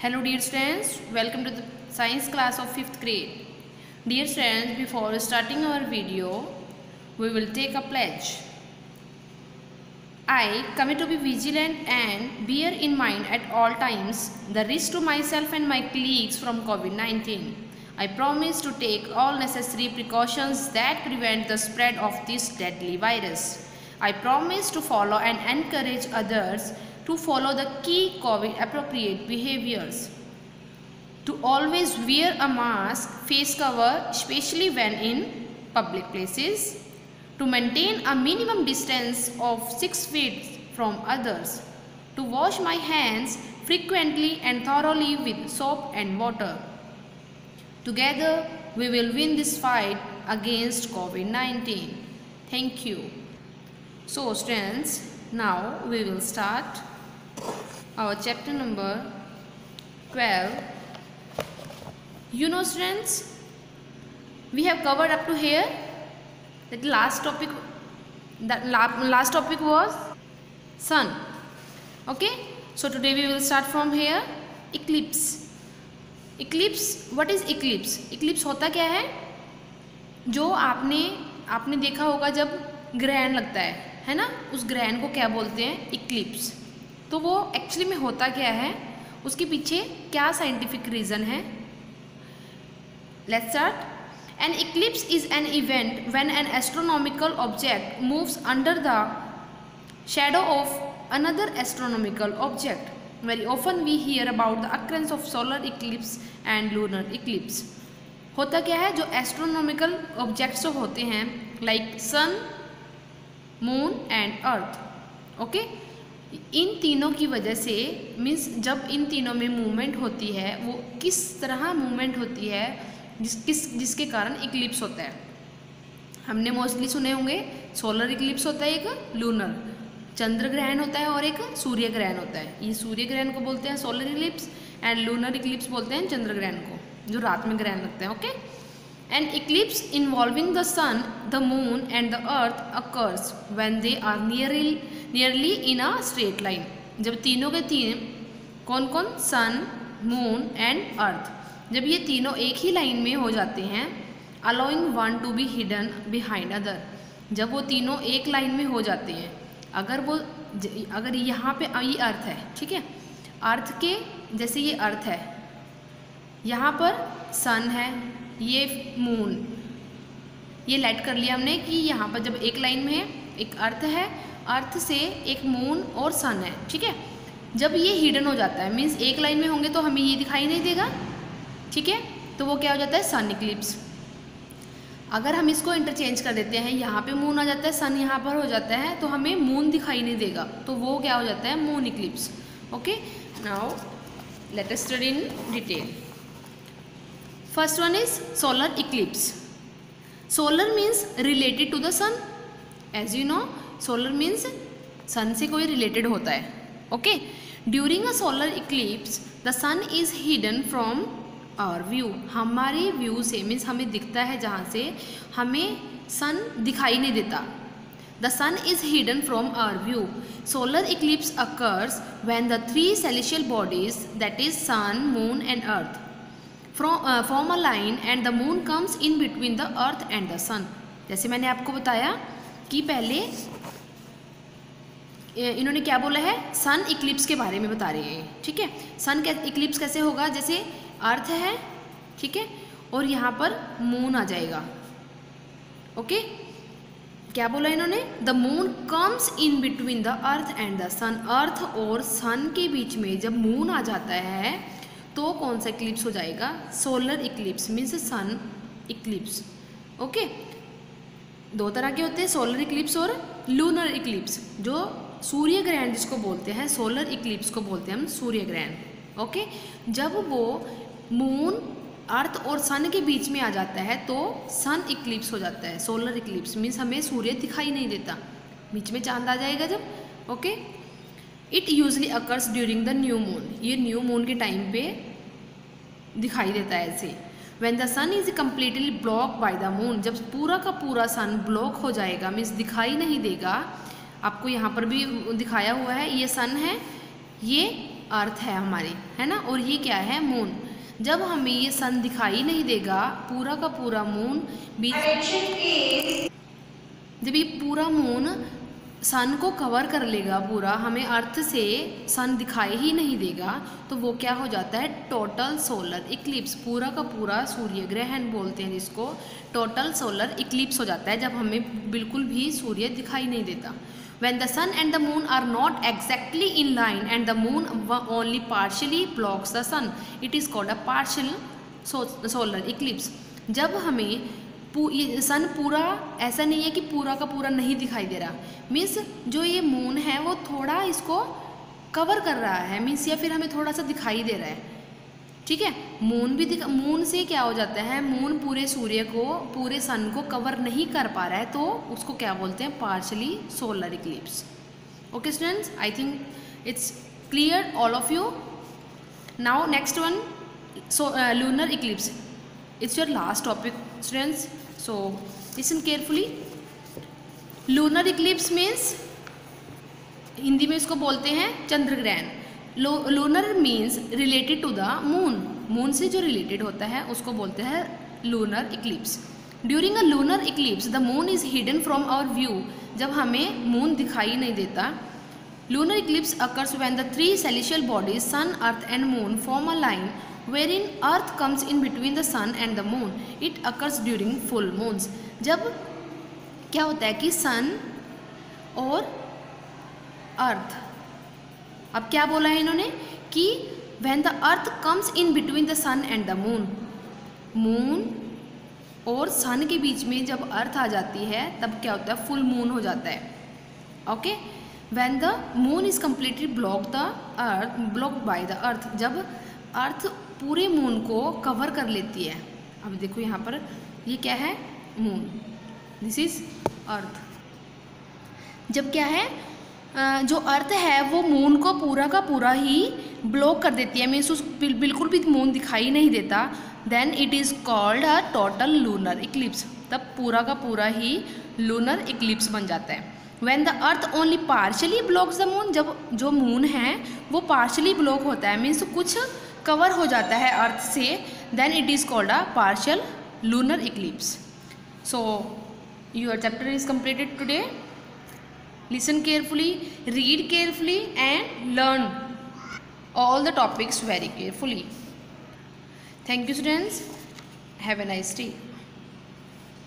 Hello dear students, welcome to the science class of 5th grade. Dear students, before starting our video, we will take a pledge. I commit to be vigilant and bear in mind at all times the risk to myself and my colleagues from COVID-19. I promise to take all necessary precautions that prevent the spread of this deadly virus. I promise to follow and encourage others to follow the key COVID appropriate behaviors. To always wear a mask, face cover, especially when in public places. To maintain a minimum distance of 6 feet from others. To wash my hands frequently and thoroughly with soap and water. Together, we will win this fight against COVID-19. Thank you. So, students, now we will start our chapter number 12. You know, students, we have covered up to here. That last topic was sun. Okay, so today we will start from here. Eclipse. Eclipse, what is eclipse? Eclipse होता क्या है? जो आपने देखा होगा जब ग्रहण लगता है ना, उस ग्रहण को क्या बोलते हैं? इक्लिप्स. तो वो एक्चुअली में होता क्या है, उसके पीछे क्या साइंटिफिक रीज़न है? Let's start. An eclipse is an event when an astronomical object moves under the shadow of another astronomical object. Very often we hear about the occurrence of solar eclipse and lunar eclipse. होता क्या है, जो astronomical objects होते हैं like sun, moon and earth. Okay, इन तीनों की वजह से मीन्स जब इन तीनों में मूवमेंट होती है, वो किस तरह मूवमेंट होती है जिसके कारण इक्लिप्स होता है. हमने मोस्टली सुने होंगे सोलर इक्लिप्स होता है, एक लूनर चंद्र ग्रहण होता है और एक सूर्य ग्रहण होता है. ये सूर्य ग्रहण को बोलते हैं solar Eclipse and lunar Eclipse बोलते हैं चंद्र ग्रहण को, जो रात में ग्रहण लगता है. Okay, and eclipse involving the sun, the moon and the earth occurs when they are nearly in a straight line. जब तीनों के तीन कौन कौन, सन, मून एंड अर्थ, जब ये तीनों एक ही लाइन में हो जाते हैं, allowing one to be hidden behind other. जब वो तीनों एक लाइन में हो जाते हैं, अगर यहाँ पे ये अर्थ है, ठीक है, अर्थ के जैसे ये अर्थ है, यहाँ पर सन है, ये मून, ये लेट कर लिया हमने कि यहाँ पर जब एक लाइन में है, एक अर्थ है, अर्थ से एक मून और सन है, ठीक है. जब ये हिडन हो जाता है, मीन्स एक लाइन में होंगे तो हमें ये दिखाई नहीं देगा, ठीक है, तो वो क्या हो जाता है, सन इक्लिप्स. अगर हम इसको इंटरचेंज कर देते हैं, यहाँ पे मून आ जाता है, सन यहाँ पर हो जाता है, तो हमें मून दिखाई नहीं देगा, तो वो क्या हो जाता है, moon eclipse. Okay, now let us study in detail. First one is solar eclipse. Solar means related to the sun. As you know, solar means sun से कोई रिलेटेड होता है. Okay, during a solar eclipse the sun is hidden from our view. हमारे view से means हमें दिखता है जहाँ से हमें सन दिखाई नहीं देता. The sun is hidden from our view. Solar eclipse occurs when the three celestial bodies that is sun, moon and earth form a line and the moon comes in between the earth and the sun. जैसे मैंने आपको बताया कि पहले इन्होंने क्या बोला है, सन इक्लिप्स के बारे में बता रहे हैं, ठीक है. सन इक्लिप्स कैसे होगा, जैसे अर्थ है, ठीक है, और यहाँ पर मून आ जाएगा. ओके, क्या बोला इन्होंने, the moon comes in between the earth and the sun. Earth और सन के बीच में जब मून आ जाता है तो कौन सा इक्लिप्स हो जाएगा, सोलर इक्लिप्स मीन्स सन इक्लिप्स. ओके, दो तरह के होते हैं, सोलर इक्लिप्स और लूनर इक्लिप्स. जो सूर्य ग्रहण जिसको बोलते हैं, सोलर इक्लिप्स को बोलते हैं हम सूर्य ग्रहण. ओके, जब वो मून, अर्थ और सन के बीच में आ जाता है तो सन इक्लिप्स हो जाता है. सोलर इक्लिप्स मीन्स हमें सूर्य दिखाई नहीं देता, बीच में चांद आ जाएगा जब. Okay, it usually occurs during the new moon. ये न्यू मून के टाइम पे दिखाई देता है ऐसे. When the sun is completely block by the moon. जब पूरा का पूरा सन ब्लॉक हो जाएगा, मीन्स दिखाई नहीं देगा. आपको यहाँ पर भी दिखाया हुआ है, ये सन है, ये अर्थ है हमारे, है ना, और ये क्या है, मून। जब हमें ये सन दिखाई नहीं देगा, पूरा का पूरा मून बीच, जब ये पूरा मून सन को कवर कर लेगा पूरा, हमें अर्थ से सन दिखाई ही नहीं देगा, तो वो क्या हो जाता है, टोटल सोलर इक्लिप्स। पूरा का पूरा सूर्य ग्रहण बोलते हैं जिसको, टोटल सोलर इक्लिप्स हो जाता है जब हमें बिल्कुल भी सूर्य दिखाई नहीं देता। When the sun and the moon are not exactly in line and the moon only partially blocks the sun, it is called a partial solar eclipse. जब हमें सन पूरा ऐसा नहीं है कि पूरा का पूरा नहीं दिखाई दे रहा, मीन्स जो ये मून है वो थोड़ा इसको कवर कर रहा है, मीन्स या फिर हमें थोड़ा सा दिखाई दे रहा है, ठीक है। मून भी मून से क्या हो जाता है, मून पूरे सूर्य को, पूरे सन को कवर नहीं कर पा रहा है, तो उसको क्या बोलते हैं, partially solar Eclipse. Okay students, I think it's clear all of you. Now next one, lunar eclipse. It's your last topic students, so listen carefully. Lunar eclipse means, Hindi में इसको बोलते हैं चंद्र ग्रहण। Lunar means related to the moon, moon से जो related होता है उसको बोलते हैं lunar eclipse. During a lunar eclipse the moon is hidden from our view, जब हमें मून दिखाई नहीं देता। Lunar eclipse occurs when the three celestial bodies sun, earth and moon form a line wherein earth comes in between the sun and the moon. It occurs during full moons. जब क्या होता है कि सन और अर्थ, अब क्या बोला है इन्होंने कि when the earth comes in between the sun and the moon, moon और सन के बीच में जब अर्थ आ जाती है तब क्या होता है, फुल मून हो जाता है। Okay, when the moon is completely blocked by the earth, जब अर्थ पूरे मून को कवर कर लेती है। अब देखो यहाँ पर ये क्या है, मून, दिस इज अर्थ। जब क्या है, जो अर्थ है वो मून को पूरा का पूरा ही ब्लॉक कर देती है, मीन्स उस बिल्कुल भी मून दिखाई नहीं देता, then it is called a total lunar eclipse. तब पूरा का पूरा ही लूनर इक्लिप्स बन जाता है। When the earth only partially blocks the moon, जब जो मून है वो partially ब्लॉक होता है, मीन्स कुछ कवर हो जाता है अर्थ से, then it is called a partial lunar eclipse. So your chapter is completed today. Listen carefully, read carefully and learn all the topics very carefully. Thank you students. Have a nice day.